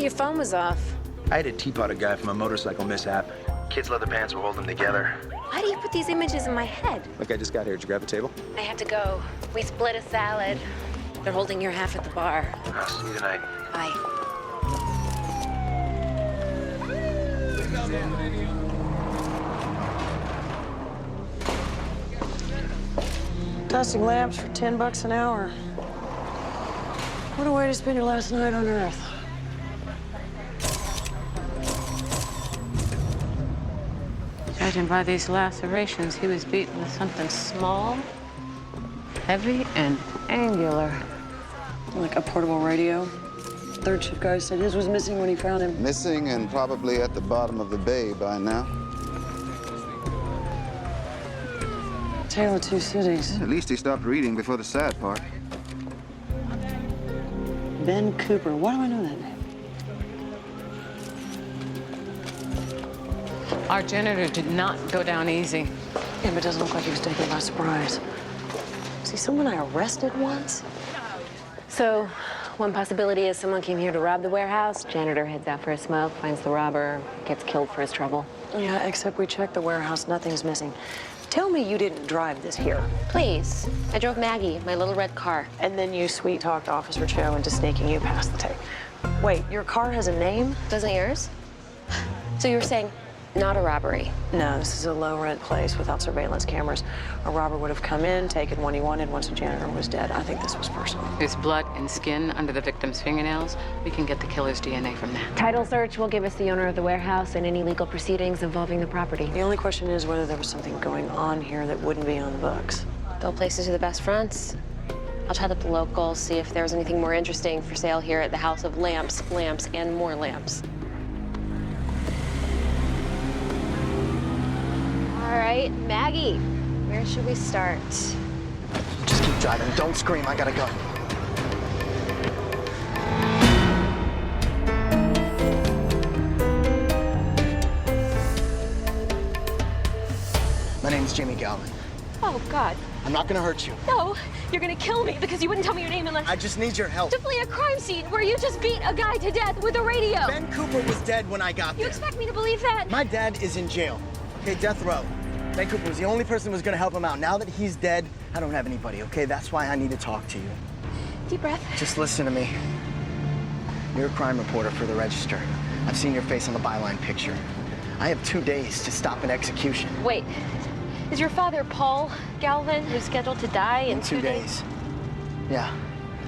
your phone was off. I had a teapot a guy from a motorcycle mishap. Kids' leather pants were holding them together. Why do you put these images in my head? Look, I just got here. Did you grab a table? I have to go. We split a salad. They're holding your half at the bar. I'll see you tonight. Bye. Dusting lamps for $10 an hour. What a way to spend your last night on Earth. Judging by these lacerations, he was beaten with something small, heavy, and angular. Like a portable radio. Third shift guy said his was missing when he found him. Missing and probably at the bottom of the bay by now. Tale of two cities. At least he stopped reading before the sad part. Ben Cooper. Why do I know that name? Our janitor did not go down easy. Yeah, but it doesn't look like he was taken by surprise. Was he someone I arrested once? So, one possibility is someone came here to rob the warehouse. Janitor heads out for a smoke, finds the robber, gets killed for his trouble. Yeah, except we checked the warehouse, nothing's missing. Tell me you didn't drive this here. Please. I drove Maggie, my little red car. And then you sweet-talked Officer Cho into sneaking you past the tape. Wait, your car has a name? Doesn't yours? So you were saying not a robbery? No, this is a low-rent place without surveillance cameras. A robber would have come in, taken what he wanted once the janitor was dead. I think this was personal. There's blood and skin under the victim's fingernails. We can get the killer's DNA from that. Title search will give us the owner of the warehouse and any legal proceedings involving the property. The only question is whether there was something going on here that wouldn't be on the books. Bill places are the best fronts. I'll chat up the locals, see if there's anything more interesting for sale here at the House of Lamps, Lamps, and more lamps. All right, Maggie, where should we start? Just keep driving. Don't scream. I gotta go. My name's Jimmy Galvin. Oh, God. I'm not gonna hurt you. No, you're gonna kill me because you wouldn't tell me your name unless... I just need your help. To flee a crime scene where you just beat a guy to death with a radio. Ben Cooper was dead when I got You there. expect me to believe that? My dad is in jail. Okay, death row. Ben Cooper was the only person who was gonna help him out. Now that he's dead, I don't have anybody, okay? That's why I need to talk to you. Deep breath. Just listen to me. You're a crime reporter for the Register. I've seen your face on the byline picture. I have 2 days to stop an execution. Wait, is your father Paul Galvin, who's scheduled to die in 2 days? Yeah.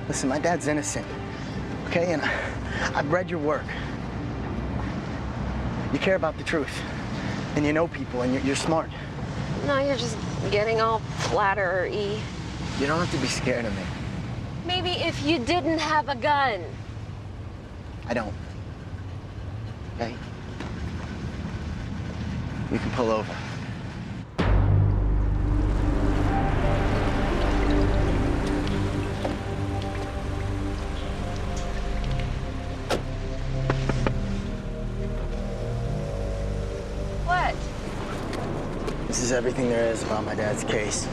Listen, my dad's innocent, okay? And I've read your work. You care about the truth, and you know people, and you're smart. No, you're just getting all flattery. You don't have to be scared of me. Maybe if you didn't have a gun. I don't. Okay? We can pull over. What? This is everything there is about my dad's case.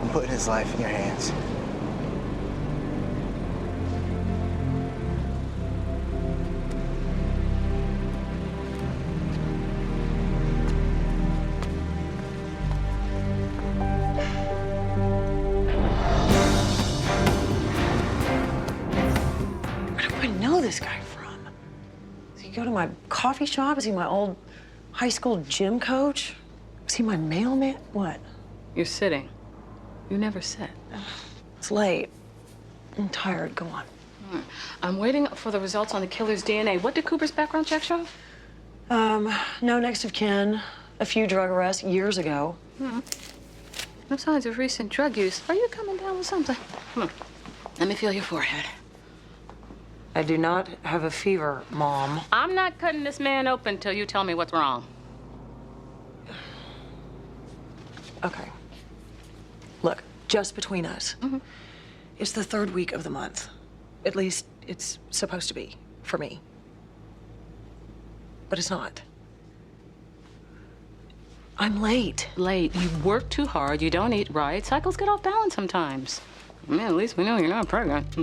I'm putting his life in your hands. Where do I know this guy from? Does he go to my coffee shop? Is he my old high school gym coach? Is he my mailman? What? You're sitting. You never sit. It's late. I'm tired. Go on. I'm waiting for the results on the killer's DNA. What did Cooper's background check show? No next of kin. A few drug arrests years ago. No signs of recent drug use. Are you coming down with something? Come on. Let me feel your forehead. I do not have a fever, Mom. I'm not cutting this man open till you tell me what's wrong. Okay. Look, just between us. It's the third week of the month. At least it's supposed to be, for me. But it's not. I'm late. Late. You work too hard. You don't eat right. Cycles get off balance sometimes. I mean, at least we know you're not pregnant.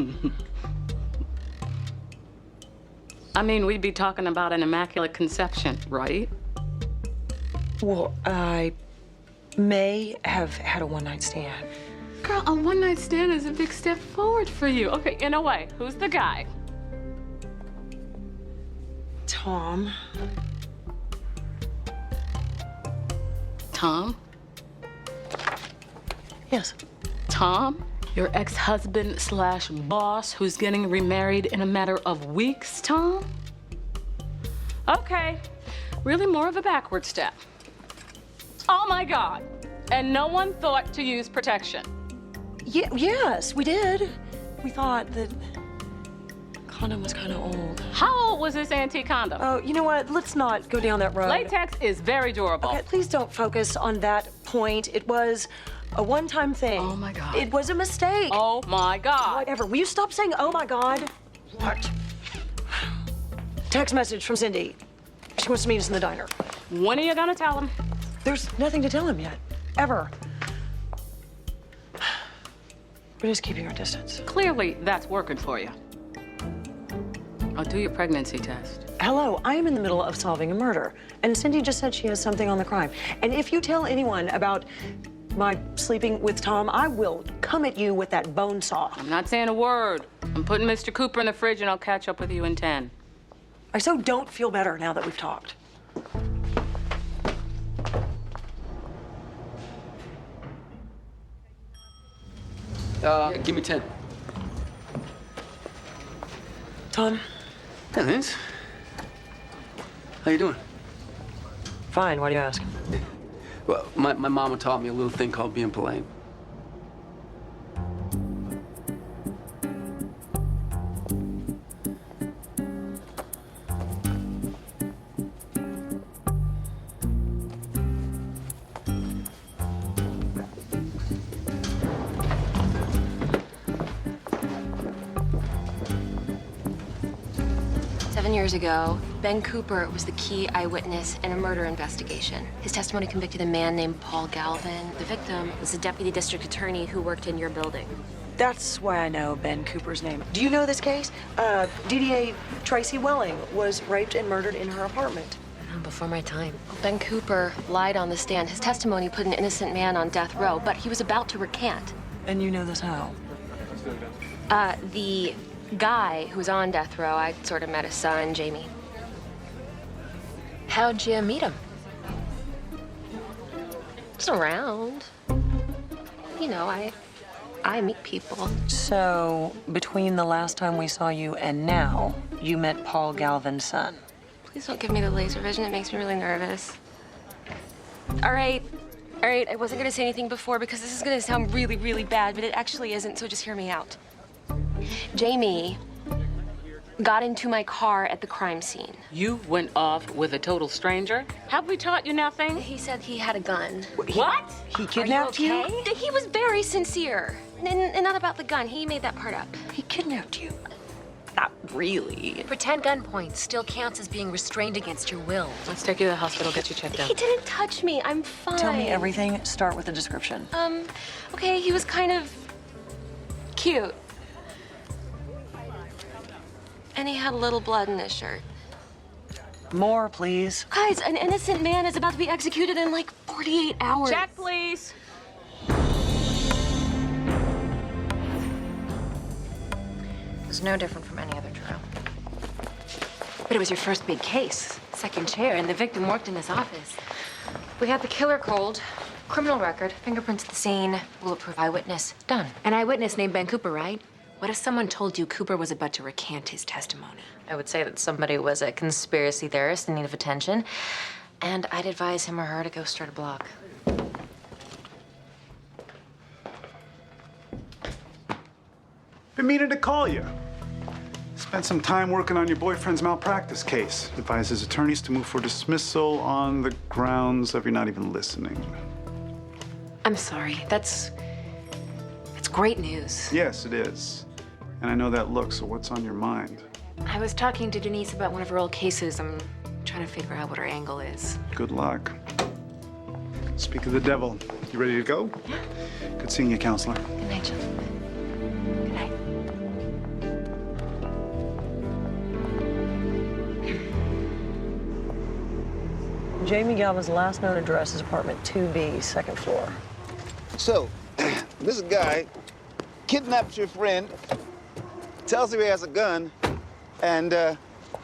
I mean, we'd be talking about an immaculate conception, right? Well, I may have had a one-night stand. Girl, a one-night stand is a big step forward for you. Okay, in a way, who's the guy? Tom. Tom? Yes. Tom? Your ex-husband slash boss who's getting remarried in a matter of weeks, Tom? Okay, really more of a backward step. Oh my God, and no one thought to use protection. Yes, we did. We thought that condom was kind of old. How old was this antique condom? Oh, you know what? Let's not go down that road. Latex is very durable. Okay, please don't focus on that point. It was a one-time thing. Oh my God. It was a mistake. Oh my God. Whatever. Will you stop saying, oh my God? What? Text message from Cindy. She wants to meet us in the diner. When are you gonna tell him? There's nothing to tell him yet. Ever. We're just keeping our distance. Clearly, that's working for you. I'll do your pregnancy test. Hello, I am in the middle of solving a murder, and Cindy just said she has something on the crime. And if you tell anyone about my sleeping with Tom, I will come at you with that bone saw. I'm not saying a word. I'm putting Mr. Cooper in the fridge and I'll catch up with you in 10. I so don't feel better now that we've talked. Yeah, give me 10. Tom? Hey, Linz. How you doing? Fine, why do you ask? Well, my mama taught me a little thing called being polite. 7 years ago, Ben Cooper was the key eyewitness in a murder investigation. His testimony convicted a man named Paul Galvin. The victim was a deputy district attorney who worked in your building. That's why I know Ben Cooper's name. Do you know this case? DDA Tracy Welling was raped and murdered in her apartment. Before my time. Ben Cooper lied on the stand. His testimony put an innocent man on death row, but he was about to recant. And you know this how? The guy who was on death row, I sort of met his son, Jamie. How'd you meet him? Just around. You know, I meet people. So, between the last time we saw you and now, you met Paul Galvin's son. Please don't give me the laser vision. It makes me really nervous. All right. I wasn't gonna say anything before because this is gonna sound really, really bad, but it actually isn't, so just hear me out. Jamie got into my car at the crime scene. You went off with a total stranger? Have we taught you nothing? He said he had a gun. What? He kidnapped you? He was very sincere. And not about the gun. He made that part up. He kidnapped you. Not really. Pretend gunpoint still counts as being restrained against your will. Let's take you to the hospital, get you checked out. He didn't touch me. I'm fine. Tell me everything. Start with a description. Okay, he was kind of cute. And he had a little blood in his shirt. More, please. Guys, an innocent man is about to be executed in like 48 hours. Check, please. It was no different from any other trial. But it was your first big case. Second chair, and the victim worked in this office. We had the killer cold, criminal record, fingerprints at the scene, bulletproof eyewitness. Done. An eyewitness named Ben Cooper, right? What if someone told you Cooper was about to recant his testimony? I would say that somebody was a conspiracy theorist in need of attention, and I'd advise him or her to go start a blog. Been meaning to call you. Spent some time working on your boyfriend's malpractice case. Advised his attorneys to move for dismissal on the grounds of you're not even listening. I'm sorry. That's great news. Yes, it is. And I know that look, so what's on your mind? I was talking to Denise about one of her old cases. I'm trying to figure out what her angle is. Good luck. Speak of the devil. You ready to go? Yeah. Good seeing you, counselor. Good night, gentlemen. Good night. Jamie Galvin's last known address is apartment 2B, second floor. So, this guy kidnaps your friend, tells her he has a gun, and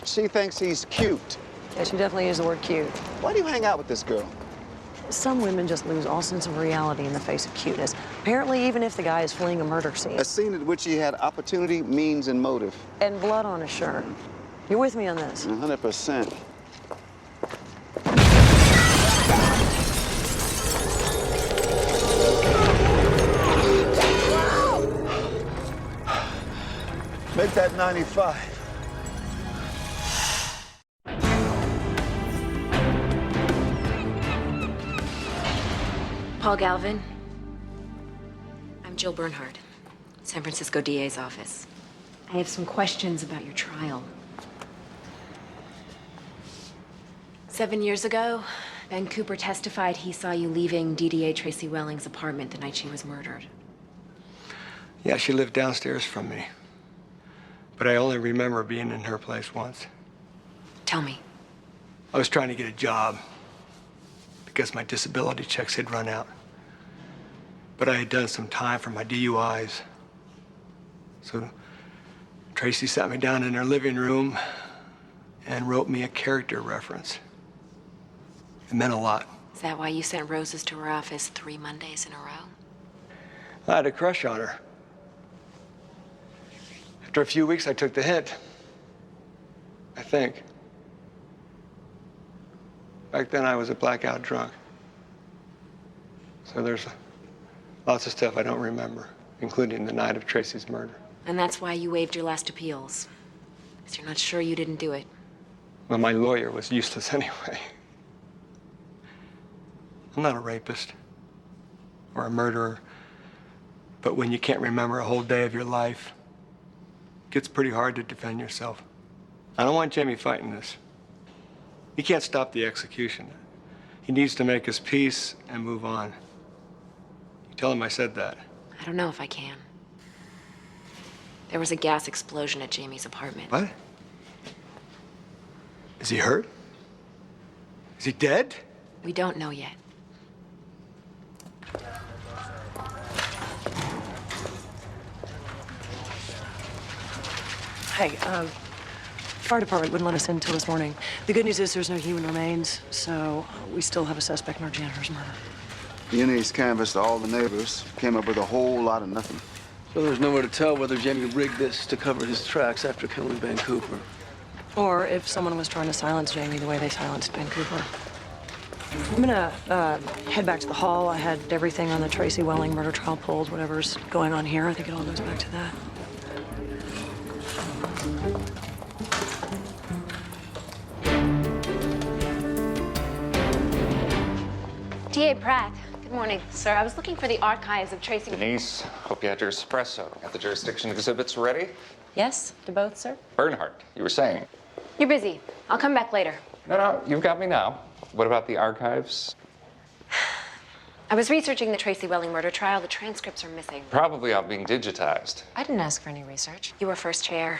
she thinks he's cute. Yeah, she definitely used the word cute. Why do you hang out with this girl? Some women just lose all sense of reality in the face of cuteness. Apparently, even if the guy is fleeing a murder scene. A scene at which he had opportunity, means, and motive. And blood on his shirt. You're with me on this? 100%. Make that 95. Paul Galvin. I'm Jill Bernhardt, San Francisco DA's office. I have some questions about your trial. 7 years ago, Ben Cooper testified he saw you leaving DDA Tracy Welling's apartment the night she was murdered. Yeah, she lived downstairs from me. But I only remember being in her place once. Tell me. I was trying to get a job because my disability checks had run out. But I had done some time for my DUIs. So Tracy sat me down in her living room and wrote me a character reference. It meant a lot. Is that why you sent roses to her office 3 Mondays in a row? I had a crush on her. After a few weeks, I took the hint. I think. Back then, I was a blackout drunk. So there's lots of stuff I don't remember, including the night of Tracy's murder. And that's why you waived your last appeals. Because you're not sure you didn't do it. Well, my lawyer was useless anyway. I'm not a rapist or a murderer, but when you can't remember a whole day of your life, it gets pretty hard to defend yourself. I don't want Jamie fighting this. He can't stop the execution. He needs to make his peace and move on. You tell him I said that. I don't know if I can. There was a gas explosion at Jamie's apartment. What? Is he hurt? Is he dead? We don't know yet. Hey, fire department wouldn't let us in until this morning. The good news is there's no human remains, so we still have a suspect in our janitor's murder. The NA's canvassed all the neighbors, came up with a whole lot of nothing. So there's nowhere to tell whether Jamie rigged this to cover his tracks after killing Ben Cooper. Or if someone was trying to silence Jamie the way they silenced Ben Cooper. I'm gonna head back to the hall. I had everything on the Tracy Welling murder trial pulled, whatever's going on here. I think it all goes back to that. DA Pratt, good morning, sir. I was looking for the archives of Tracy. Denise, hope you had your espresso. Got the jurisdiction exhibits ready? Yes, to both, sir? Bernhardt, you were saying. You're busy. I'll come back later. No, you've got me now. What about the archives? I was researching the Tracy Welling murder trial. The transcripts are missing. Probably all being digitized. I didn't ask for any research. You were first chair.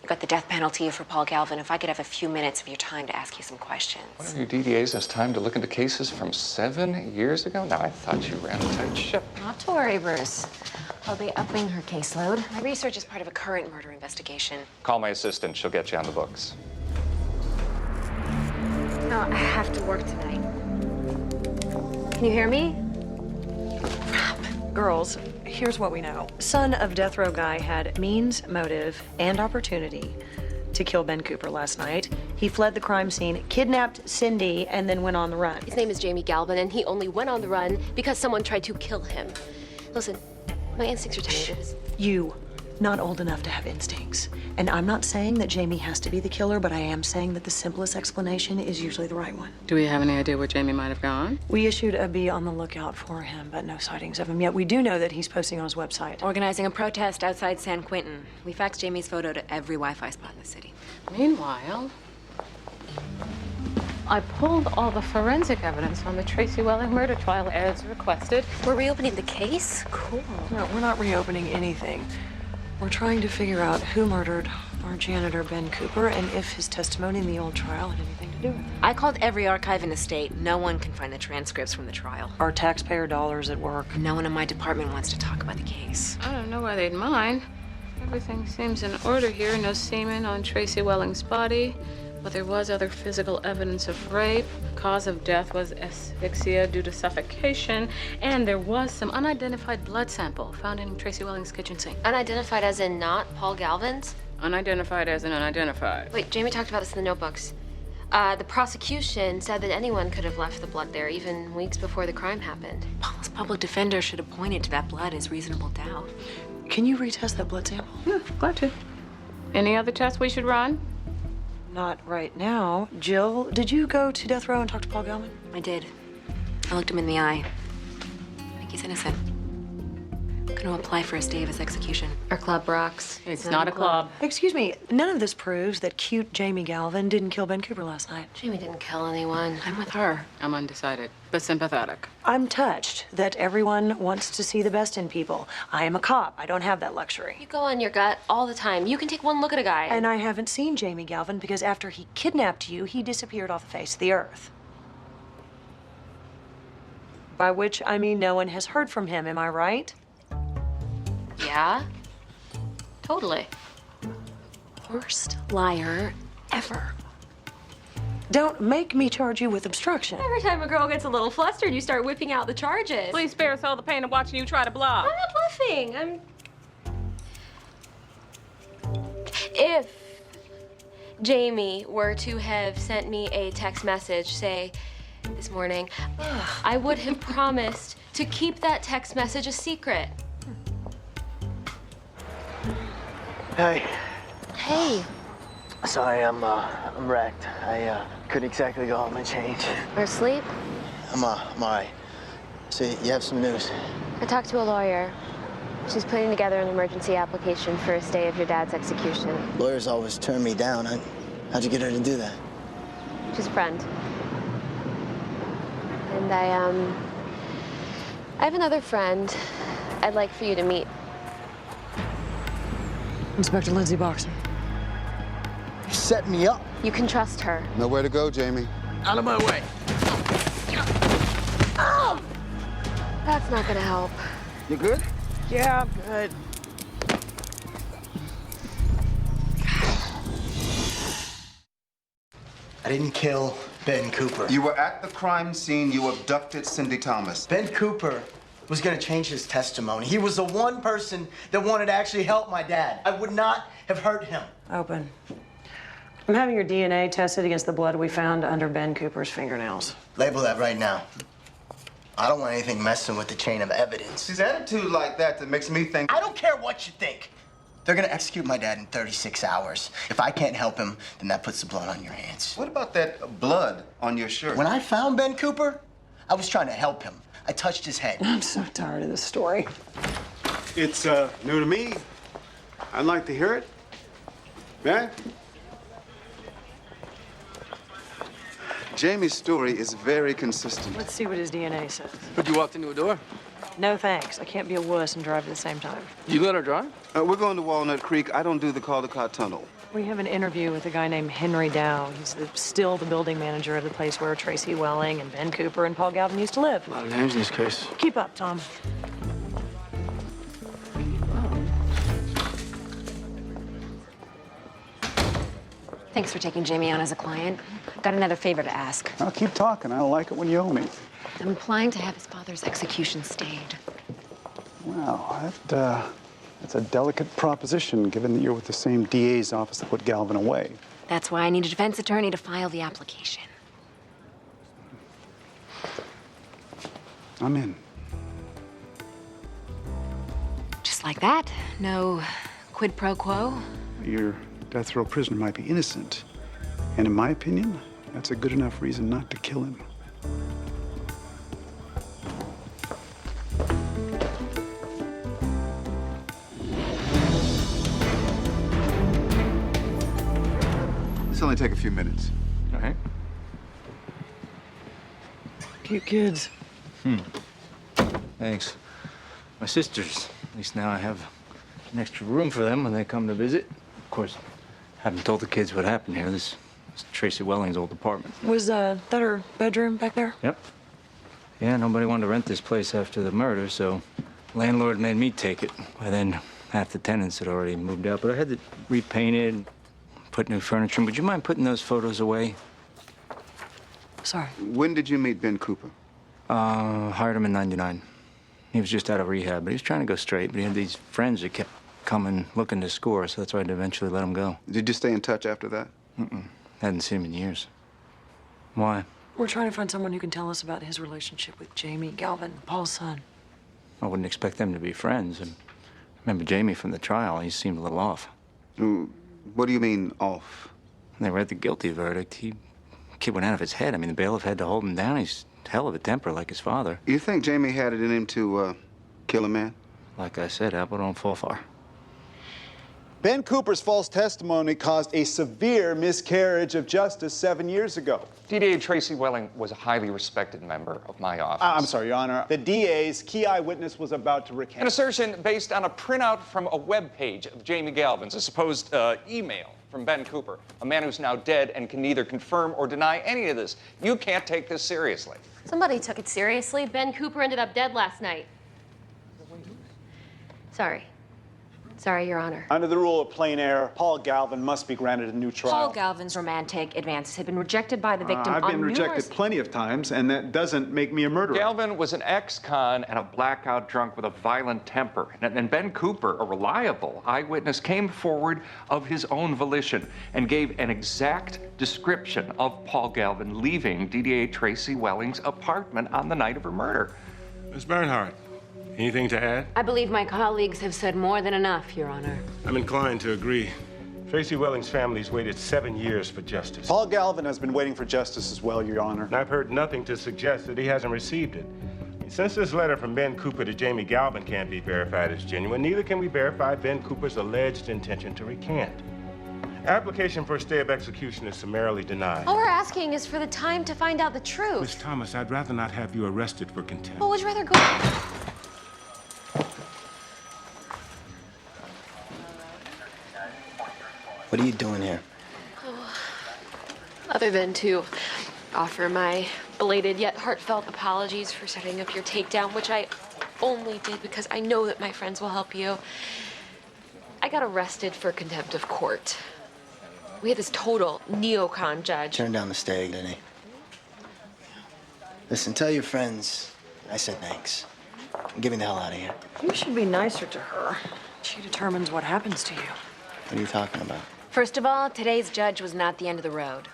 You got the death penalty for Paul Galvin. If I could have a few minutes of your time to ask you some questions. One of your DDAs has time to look into cases from 7 years ago? Now, I thought you ran a tight ship. Not to worry, Bruce. I'll be upping her caseload. My research is part of a current murder investigation. Call my assistant. She'll get you on the books. No, I have to work tonight. Can you hear me? Girls, here's what we know. Son of death row guy had means, motive, and opportunity to kill Ben Cooper last night. He fled the crime scene, kidnapped Cindy, and then went on the run. His name is Jamie Galvin, and he only went on the run because someone tried to kill him. Listen, my instincts are telling me this. You, not old enough to have instincts. And I'm not saying that Jamie has to be the killer, but I am saying that the simplest explanation is usually the right one. Do we have any idea where Jamie might have gone? We issued a be on the lookout for him, but no sightings of him yet. We do know that he's posting on his website. Organizing a protest outside San Quentin. We faxed Jamie's photo to every Wi-Fi spot in the city. Meanwhile, I pulled all the forensic evidence on the Tracy Welling murder trial as requested. We're reopening the case? Cool. No, we're not reopening anything. We're trying to figure out who murdered our janitor, Ben Cooper, and if his testimony in the old trial had anything to do with it. I called every archive in the state. No one can find the transcripts from the trial. Our taxpayer dollars at work. No one in my department wants to talk about the case. I don't know why they'd mind. Everything seems in order here. No semen on Tracy Welling's body, but there was other physical evidence of rape. Cause of death was asphyxia due to suffocation, and there was some unidentified blood sample found in Tracy Welling's kitchen sink. Unidentified as in not Paul Galvin's? Unidentified as in unidentified. Wait, Jamie talked about this in the notebooks. The prosecution said that anyone could have left the blood there even weeks before the crime happened. Paul's public defender should have pointed to that blood as reasonable doubt. Can you retest that blood sample? Yeah, glad to. Any other tests we should run? Not right now. Jill, did you go to death row and talk to Paul Galvin? I did. I looked him in the eye. I think he's innocent. I'm gonna apply for a stay of his execution. Our club rocks. It's not a club. Excuse me, none of this proves that cute Jamie Galvin didn't kill Ben Cooper last night. Jamie didn't kill anyone. I'm with her. I'm undecided, but sympathetic. I'm touched that everyone wants to see the best in people. I am a cop. I don't have that luxury. You go on your gut all the time. You can take one look at a guy. And I haven't seen Jamie Galvin because after he kidnapped you, he disappeared off the face of the earth. By which I mean no one has heard from him, am I right? Yeah? Totally. Worst liar ever. Don't make me charge you with obstruction. Every time a girl gets a little flustered, you start whipping out the charges. Please spare us all the pain of watching you try to bluff. I'm not bluffing. If Jamie were to have sent me a text message, say, this morning, I would have promised to keep that text message a secret. Hey. Hey. Sorry, I'm wrecked. I couldn't exactly go home and change. Or sleep? I'm all right. So you have some news? I talked to a lawyer. She's putting together an emergency application for a stay of your dad's execution. Lawyers always turn me down. How'd you get her to do that? She's a friend. And I have another friend I'd like for you to meet. Inspector Lindsay Boxer. You set me up. You can trust her. Nowhere to go, Jamie. Out of my way. Oh! That's not gonna help. You good? Yeah, I'm good. I didn't kill Ben Cooper. You were at the crime scene. You abducted Cindy Thomas. Ben Cooper was gonna change his testimony. He was the one person that wanted to actually help my dad. I would not have hurt him. Open. I'm having your DNA tested against the blood we found under Ben Cooper's fingernails. Label that right now. I don't want anything messing with the chain of evidence. His attitude like that makes me think... I don't care what you think. They're gonna execute my dad in 36 hours. If I can't help him, then that puts the blood on your hands. What about that blood on your shirt? When I found Ben Cooper, I was trying to help him. I touched his head. I'm so tired of this story. It's new to me. I'd like to hear it. Yeah? Jamie's story is very consistent. Let's see what his DNA says. But you walked into a door? No thanks. I can't be a wuss and drive at the same time. You let her drive? We're going to Walnut Creek. I don't do the Caldecott Tunnel. We have an interview with a guy named Henry Dow. He's still the building manager of the place where Tracy Welling and Ben Cooper and Paul Galvin used to live. A lot of names in this case. Keep up, Tom. Thanks for taking Jamie on as a client. Got another favor to ask. I'll keep talking. I don't like it when you owe me. I'm applying to have his father's execution stayed. Wow, that's a delicate proposition, given that you're with the same DA's office that put Galvin away. That's why I need a defense attorney to file the application. I'm in. Just like that. No quid pro quo. Your death row prisoner might be innocent. And in my opinion, that's a good enough reason not to kill him. This only take a few minutes. All right. Cute kids. Thanks. My sisters. At least now I have an extra room for them when they come to visit. Of course, Haven't told the kids what happened here. This is Tracy Welling's old apartment. Was that her bedroom back there? Yep. Yeah, nobody wanted to rent this place after the murder, so landlord made me take it. By then, half the tenants had already moved out, but I had to repaint it, put new furniture in. Would you mind putting those photos away? Sorry. When did you meet Ben Cooper? Hired him in '99. He was just out of rehab, but he was trying to go straight, but he had these friends that kept coming looking to score, so that's why I'd eventually let him go. Did you stay in touch after that? Hadn't seen him in years. Why? We're trying to find someone who can tell us about his relationship with Jamie Galvin, Paul's son. I wouldn't expect them to be friends. And I remember Jamie from the trial. He seemed a little off. What do you mean, off? When they read the guilty verdict, kid went out of his head. I mean, the bailiff had to hold him down. He's hell of a temper, like his father. You think Jamie had it in him to kill a man? Like I said, apple don't fall far. Ben Cooper's false testimony caused a severe miscarriage of justice 7 years ago. DDA Tracy Welling was a highly respected member of my office. I'm sorry, Your Honor. The DA's key eyewitness was about to recant. An assertion based on a printout from a web page of Jamie Galvin's, a supposed email from Ben Cooper, a man who's now dead and can neither confirm or deny any of this. You can't take this seriously. Somebody took it seriously. Ben Cooper ended up dead last night. Sorry. Sorry, Your Honor. Under the rule of plain error, Paul Galvin must be granted a new trial. Paul Galvin's romantic advances had been rejected by the victim I've been rejected plenty of times, and that doesn't make me a murderer. Galvin was an ex-con and a blackout drunk with a violent temper. And Ben Cooper, a reliable eyewitness, came forward of his own volition and gave an exact description of Paul Galvin leaving DDA Tracy Welling's apartment on the night of her murder. Ms. Bernhardt, anything to add? I believe my colleagues have said more than enough, Your Honor. I'm inclined to agree. Tracy Welling's family's waited 7 years for justice. Paul Galvin has been waiting for justice as well, Your Honor. And I've heard nothing to suggest that he hasn't received it. Since this letter from Ben Cooper to Jamie Galvin can't be verified as genuine, neither can we verify Ben Cooper's alleged intention to recant. Application for a stay of execution is summarily denied. All we're asking is for the time to find out the truth. Miss Thomas, I'd rather not have you arrested for contempt. Well, would you rather go? What are you doing here? Other than to offer my belated yet heartfelt apologies for setting up your takedown, which I only did because I know that my friends will help you. I got arrested for contempt of court. We had this total neocon judge. Turned down the stay, didn't he? Listen, tell your friends I said thanks. I'm getting the hell out of here. You should be nicer to her. She determines what happens to you. What are you talking about? First of all, today's judge was not the end of the road.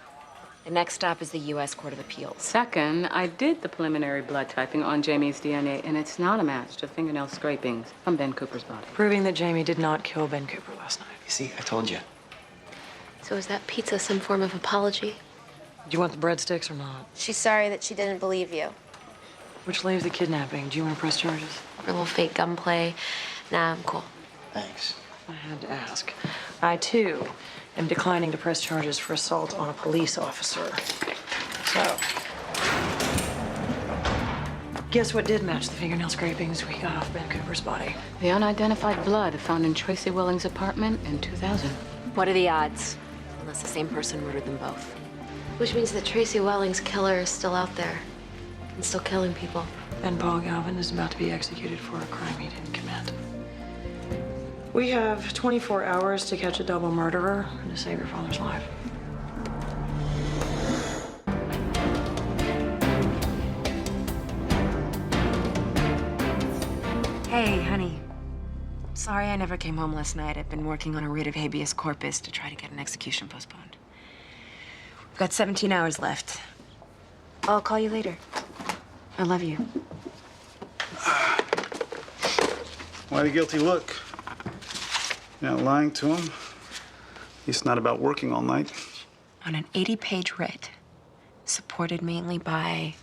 The next stop is the U.S. Court of Appeals. Second, I did the preliminary blood typing on Jamie's DNA, and it's not a match to fingernail scrapings from Ben Cooper's body. Proving that Jamie did not kill Ben Cooper last night. You see, I told you. So is that pizza some form of apology? Do you want the breadsticks or not? She's sorry that she didn't believe you. Which leaves the kidnapping. Do you want to press charges? A little fake gunplay. Nah, I'm cool. Thanks. I had to ask. I, too, am declining to press charges for assault on a police officer. So, guess what did match the fingernail scrapings we got off Ben Cooper's body? The unidentified blood found in Tracy Welling's apartment in 2000. What are the odds? Unless the same person murdered them both. Which means that Tracy Welling's killer is still out there and still killing people. And Paul Galvin is about to be executed for a crime he didn't commit. We have 24 hours to catch a double murderer and to save your father's life. Hey, honey. Sorry I never came home last night. I've been working on a writ of habeas corpus to try to get an execution postponed. We've got 17 hours left. I'll call you later. I love you. Why the guilty look? You're not lying to him. It's not about working all night. On an 80-page writ, supported mainly by...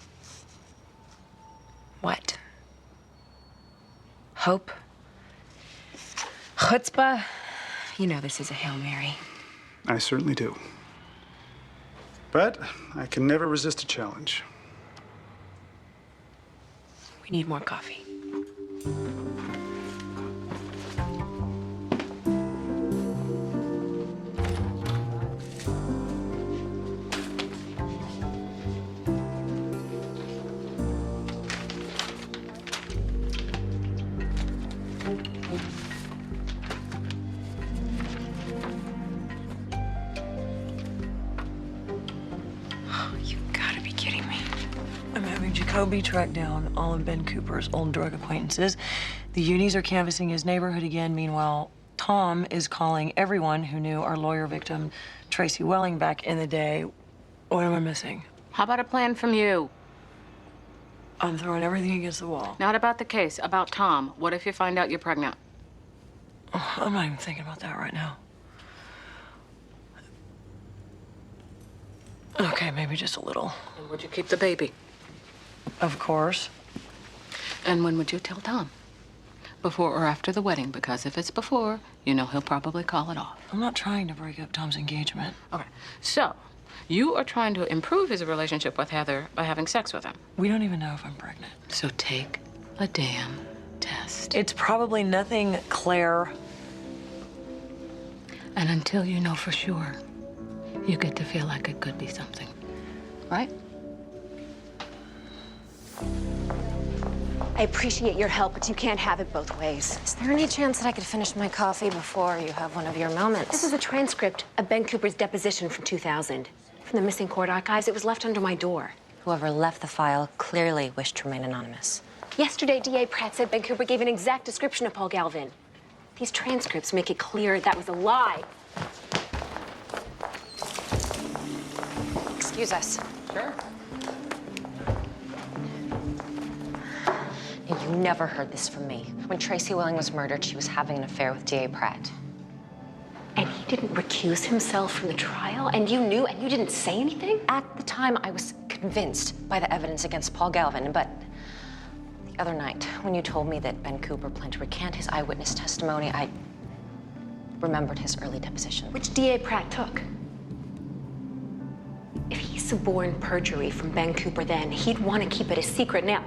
what? Hope? Chutzpah? You know this is a Hail Mary. I certainly do. But I can never resist a challenge. We need more coffee. Kobe tracked down all of Ben Cooper's old drug acquaintances. The unis are canvassing his neighborhood again. Meanwhile, Tom is calling everyone who knew our lawyer victim, Tracy Welling, back in the day. What am I missing? How about a plan from you? I'm throwing everything against the wall. Not about the case, about Tom. What if you find out you're pregnant? Oh, I'm not even thinking about that right now. Okay, maybe just a little. And would you keep the baby? Of course. And when would you tell Tom? Before or after the wedding? Because if it's before, you know he'll probably call it off. I'm not trying to break up Tom's engagement. Okay, so you are trying to improve his relationship with Heather by having sex with him. We don't even know if I'm pregnant. So take a damn test. It's probably nothing, Claire. And until you know for sure, you get to feel like it could be something, right? I appreciate your help, but you can't have it both ways. Is there any chance that I could finish my coffee before you have one of your moments? This is a transcript of Ben Cooper's deposition from 2000. From the missing court archives, it was left under my door. Whoever left the file clearly wished to remain anonymous. Yesterday, DA Pratt said Ben Cooper gave an exact description of Paul Galvin. These transcripts make it clear that was a lie. Excuse us. Sure. You never heard this from me. When Tracy Welling was murdered, she was having an affair with DA Pratt. And he didn't recuse himself from the trial, and you knew, and you didn't say anything? At the time, I was convinced by the evidence against Paul Galvin, but the other night, when you told me that Ben Cooper planned to recant his eyewitness testimony, I remembered his early deposition. Which DA Pratt took. If he suborned perjury from Ben Cooper then, he'd want to keep it a secret. Now,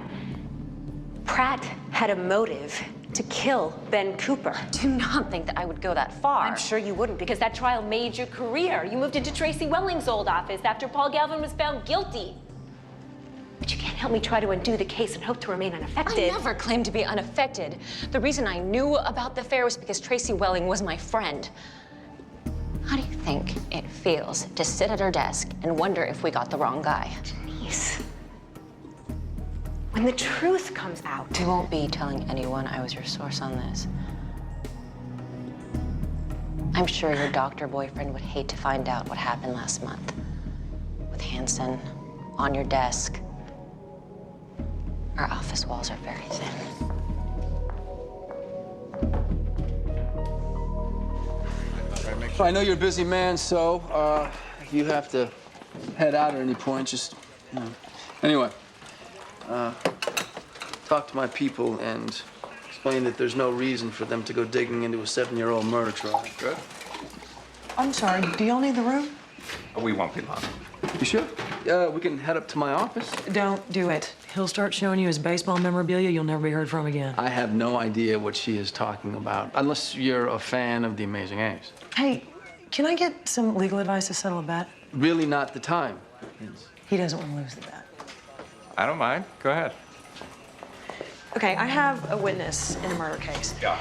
Pratt had a motive to kill Ben Cooper. Do not think that I would go that far. I'm sure you wouldn't, because that trial made your career. You moved into Tracy Welling's old office after Paul Galvin was found guilty. But you can't help me try to undo the case and hope to remain unaffected. I never claimed to be unaffected. The reason I knew about the affair was because Tracy Welling was my friend. How do you think it feels to sit at her desk and wonder if we got the wrong guy? Denise, when the truth comes out... You won't be telling anyone I was your source on this. I'm sure your doctor boyfriend would hate to find out what happened last month. With Hanson on your desk. Our office walls are very thin. I know you're a busy man, so if you have to head out at any point, just, you know. Anyway, talk to my people and explain that there's no reason for them to go digging into a 7-year-old murder trial. Good? I'm sorry, do y'all need the room? We won't be long. You sure? We can head up to my office. Don't do it. He'll start showing you his baseball memorabilia you'll never be heard from again. I have no idea what she is talking about, unless you're a fan of The Amazing Ace. Hey, can I get some legal advice to settle a bet? Really not the time. He doesn't want to lose the bet. I don't mind. Go ahead. Okay, I have a witness in a murder case. Yeah.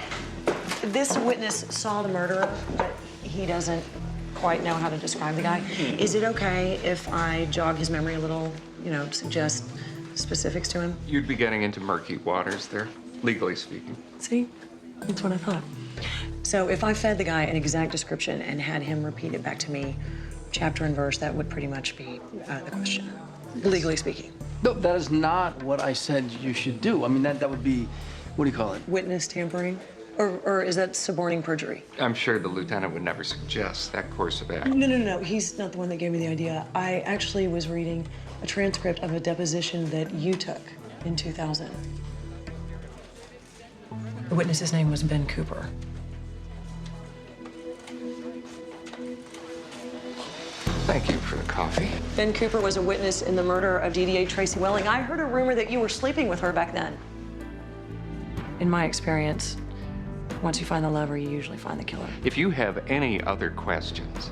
This witness saw the murderer, but he doesn't quite know how to describe the guy. Is it okay if I jog his memory a little, you know, suggest specifics to him? You'd be getting into murky waters there, legally speaking. See? That's what I thought. So if I fed the guy an exact description and had him repeat it back to me, chapter and verse, that would pretty much be the question, legally speaking. No, that is not what I said you should do. I mean, that would be, what do you call it? Witness tampering? Or is that suborning perjury? I'm sure the lieutenant would never suggest that course of action. No. He's not the one that gave me the idea. I actually was reading a transcript of a deposition that you took in 2000. The witness's name was Ben Cooper. Thank you for the coffee. Ben Cooper was a witness in the murder of DDA Tracy Welling. I heard a rumor that you were sleeping with her back then. In my experience, once you find the lover, you usually find the killer. If you have any other questions,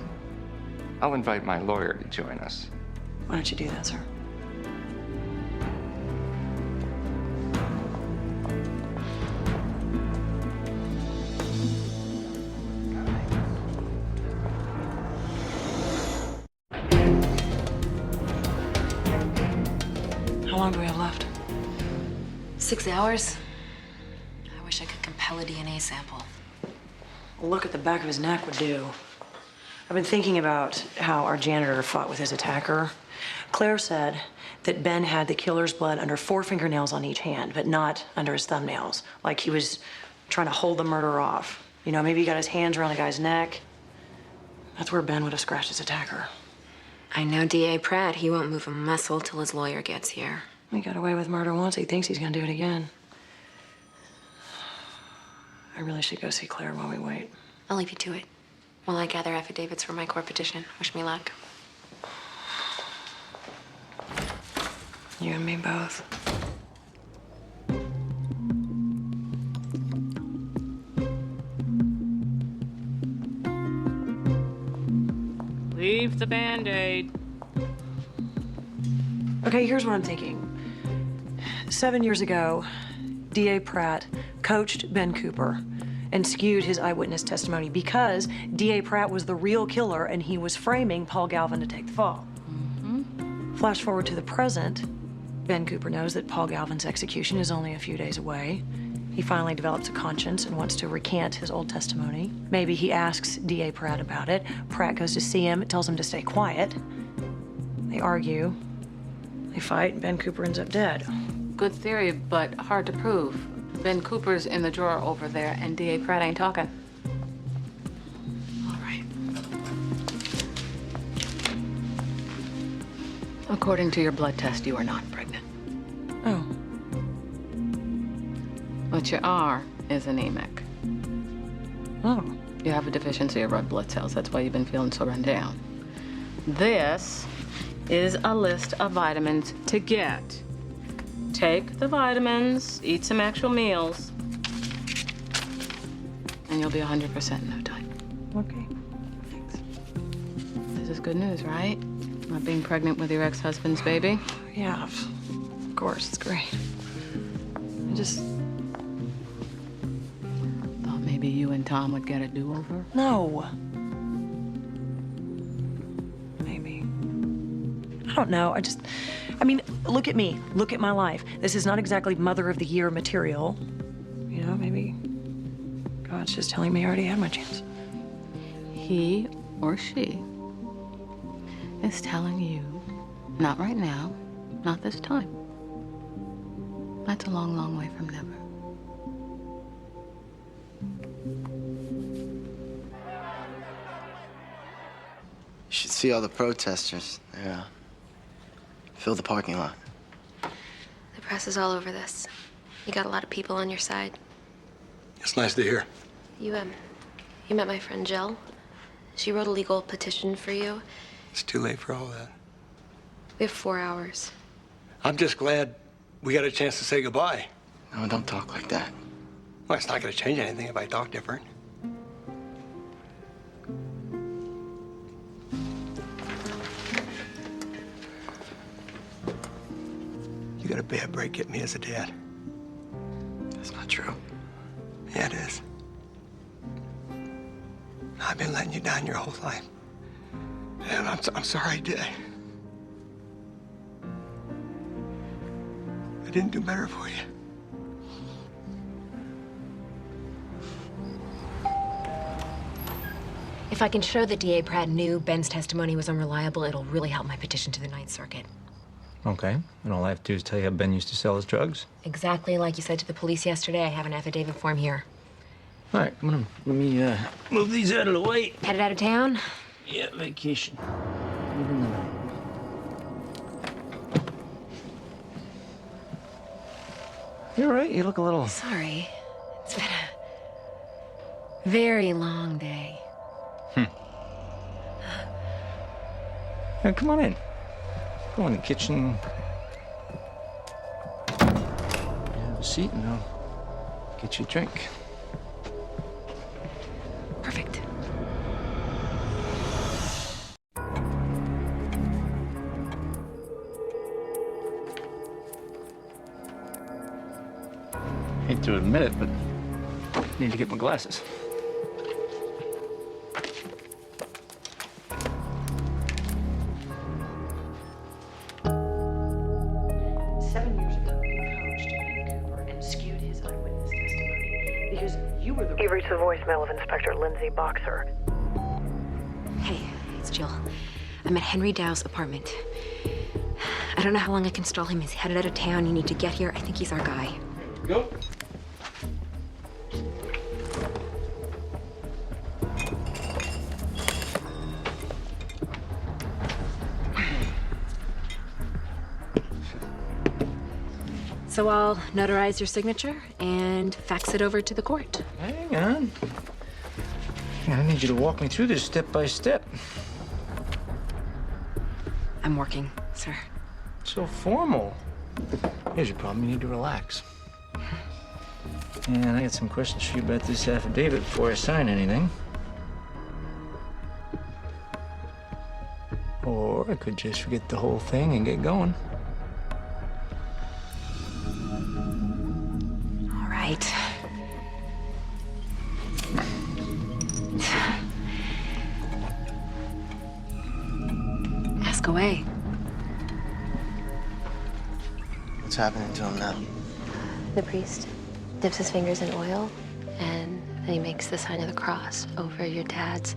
I'll invite my lawyer to join us. Why don't you do that, sir? How long do we have left? 6 hours? I wish I could compel a DNA sample. A look at the back of his neck would do. I've been thinking about how our janitor fought with his attacker. Claire said that Ben had the killer's blood under 4 fingernails on each hand, but not under his thumbnails, like he was trying to hold the murder off. You know, maybe he got his hands around the guy's neck. That's where Ben would have scratched his attacker. I know D.A. Pratt. He won't move a muscle till his lawyer gets here. He got away with murder once. He thinks he's gonna do it again. I really should go see Claire while we wait. I'll leave you to it while I gather affidavits for my court petition. Wish me luck. You and me both. Leave the Band-Aid. Okay, here's what I'm thinking. 7 years ago, D.A. Pratt coached Ben Cooper and skewed his eyewitness testimony because D.A. Pratt was the real killer and he was framing Paul Galvin to take the fall. Flash forward to the present, Ben Cooper knows that Paul Galvin's execution is only a few days away. He finally develops a conscience and wants to recant his old testimony. Maybe he asks D.A. Pratt about it. Pratt goes to see him, tells him to stay quiet. They argue, they fight, and Ben Cooper ends up dead. Good theory, but hard to prove. Ben Cooper's in the drawer over there, and D.A. Pratt ain't talking. All right. According to your blood test, you are not pregnant. Oh. What you are is anemic. Oh. You have a deficiency of red blood cells. That's why you've been feeling so run down. This is a list of vitamins to get. Take the vitamins, eat some actual meals, and you'll be 100% in no time. Okay. Thanks. This is good news, right? Not being pregnant with your ex-husband's baby? Yeah, of course, it's great. I just... thought maybe you and Tom would get a do-over? No. Maybe. I don't know. I mean, look at me. Look at my life. This is not exactly Mother of the Year material. You know, maybe God's just telling me I already had my chance. He or she is telling you, not right now, not this time. That's a long, long way from never. You should see all the protesters. Yeah. Fill the parking lot. The press is all over this. You got a lot of people on your side. It's nice to hear. You met my friend Jill. She wrote a legal petition for you. It's too late for all that. We have 4 hours. I'm just glad we got a chance to say goodbye. No, don't talk like that. Well, it's not going to change anything if I talk different. You got a bad break at me as a dad. That's not true. Yeah, it is. I've been letting you down your whole life. And I'm sorry I did. I didn't do better for you. If I can show that D.A. Pratt knew Ben's testimony was unreliable, it'll really help my petition to the Ninth Circuit. Okay. And all I have to do is tell you how Ben used to sell his drugs? Exactly like you said to the police yesterday. I have an affidavit form here. All right, let me move these out of the way. Headed out of town? Yeah, vacation. You all right? You look a little... Sorry. It's been a very long day. Now, come on in. Go in the kitchen. Have a seat and I'll get you a drink. Perfect. Hate to admit it, but I need to get my glasses. Because you were the... You've reached the voicemail of Inspector Lindsay Boxer. Hey, it's Jill. I'm at Henry Dow's apartment. I don't know how long I can stall him. He's headed out of town. You need to get here. I think he's our guy. Go. So I'll notarize your signature and fax it over to the court. Hang on. I need you to walk me through this step by step. I'm working, sir. So formal. Here's your problem. You need to relax. And I got some questions for you about this affidavit before I sign anything. Or I could just forget the whole thing and get going. All right. Ask away. What's happening to him now? The priest dips his fingers in oil, and then he makes the sign of the cross over your dad's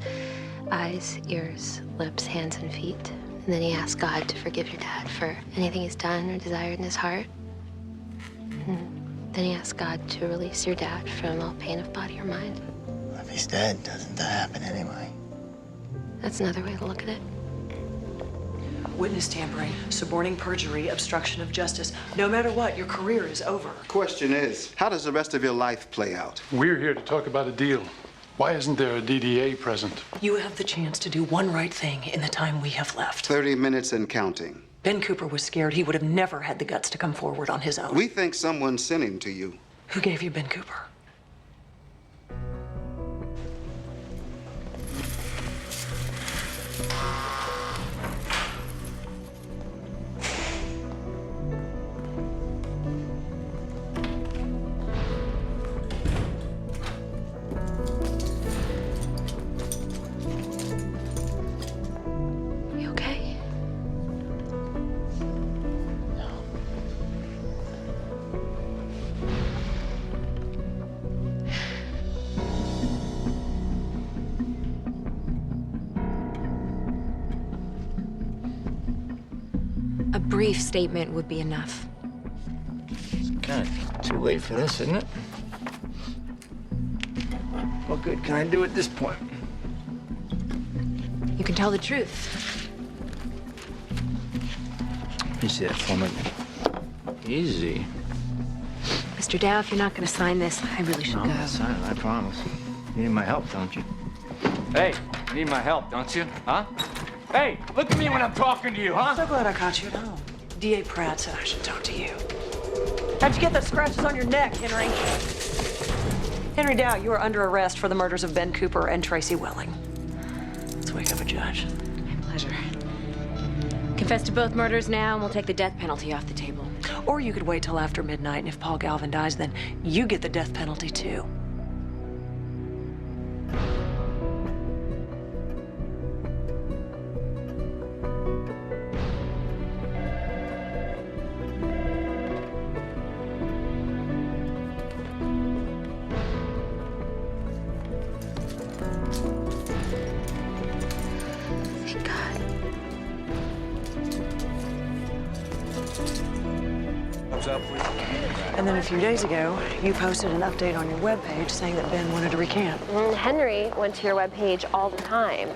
eyes, ears, lips, hands, and feet. And then he asks God to forgive your dad for anything he's done or desired in his heart. And then he asks God to release your dad from all pain of body or mind. If he's dead, doesn't that happen anyway? That's another way to look at it. Witness tampering, suborning perjury, obstruction of justice. No matter what, your career is over. Question is, how does the rest of your life play out? We're here to talk about a deal. Why isn't there a DDA present? You have the chance to do one right thing in the time we have left. 30 minutes and counting. Ben Cooper was scared. He would have never had the guts to come forward on his own. We think someone sent him to you. Who gave you Ben Cooper? You okay? A brief statement would be enough. It's kind of too late for this, isn't it? What good can I do at this point? You can tell the truth. You see that for me? Easy. Mr. Dow, if you're not going to sign this, I really should No, go. I'm not signing, I promise. You need my help, don't you? Hey, you need my help, don't you? Huh? Hey, look at me when I'm talking to you, huh? I'm so glad I caught you at home. D.A. Pratt said I should talk to you. How'd you get those scratches on your neck, Henry? Henry Dow, you are under arrest for the murders of Ben Cooper and Tracy Welling. Let's wake up a judge. My pleasure. Confess to both murders now, and we'll take the death penalty off the table. Or you could wait till after midnight, and if Paul Galvin dies, then you get the death penalty, too. Thank God. And then a few days ago, you posted an update on your webpage saying that Ben wanted to recant. Henry went to your webpage all the time.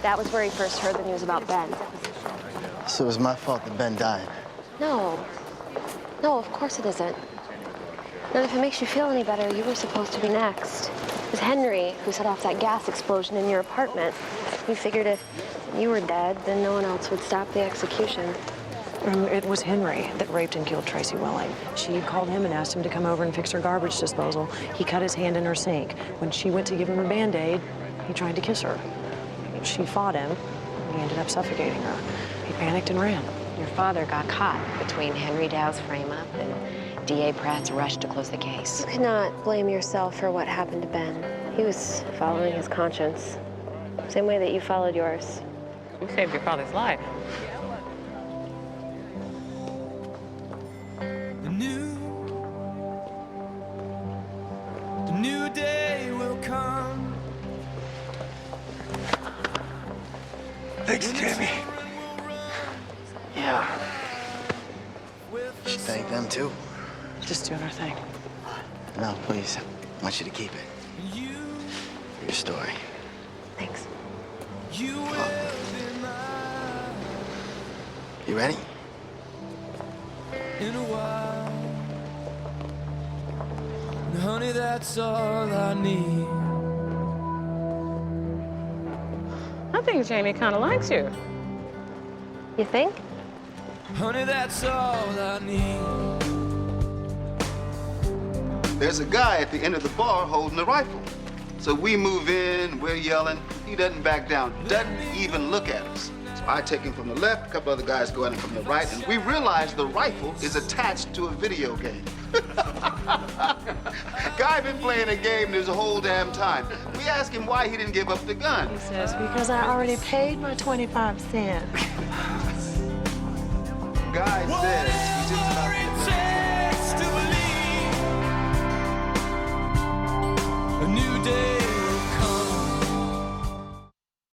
That was where he first heard the news about Ben. So it was my fault that Ben died. No. No, of course it isn't. And if it makes you feel any better, you were supposed to be next. It was Henry who set off that gas explosion in your apartment. You figured if you were dead, then no one else would stop the execution. It was Henry that raped and killed Tracy Welling. She called him and asked him to come over and fix her garbage disposal. He cut his hand in her sink. When she went to give him a Band-Aid, he tried to kiss her. She fought him. He ended up suffocating her. He panicked and ran. Your father got caught between Henry Dow's frame-up and D.A. Pratt's rush to close the case. You could not blame yourself for what happened to Ben. He was following his conscience. Same way that you followed yours. You saved your father's life. The new day will come. Thanks, Jamie. Yeah. You should thank them, too. Just doing our thing. No, please. I want you to keep it. For your story. Thanks. You will be mine You ready? in a while. And honey, that's all I need. I think Jamie kind of likes you. You think? Honey, that's all I need. There's a guy at the end of the bar holding a rifle. So we move in, we're yelling. He doesn't back down, doesn't even look at us. So I take him from the left, a couple other guys go at him from the right, and we realize the rifle is attached to a video game. Guy been playing a game this whole damn time. We ask him why he didn't give up the gun. He says, because I already paid my 25 cents. Guy says he's just about a new day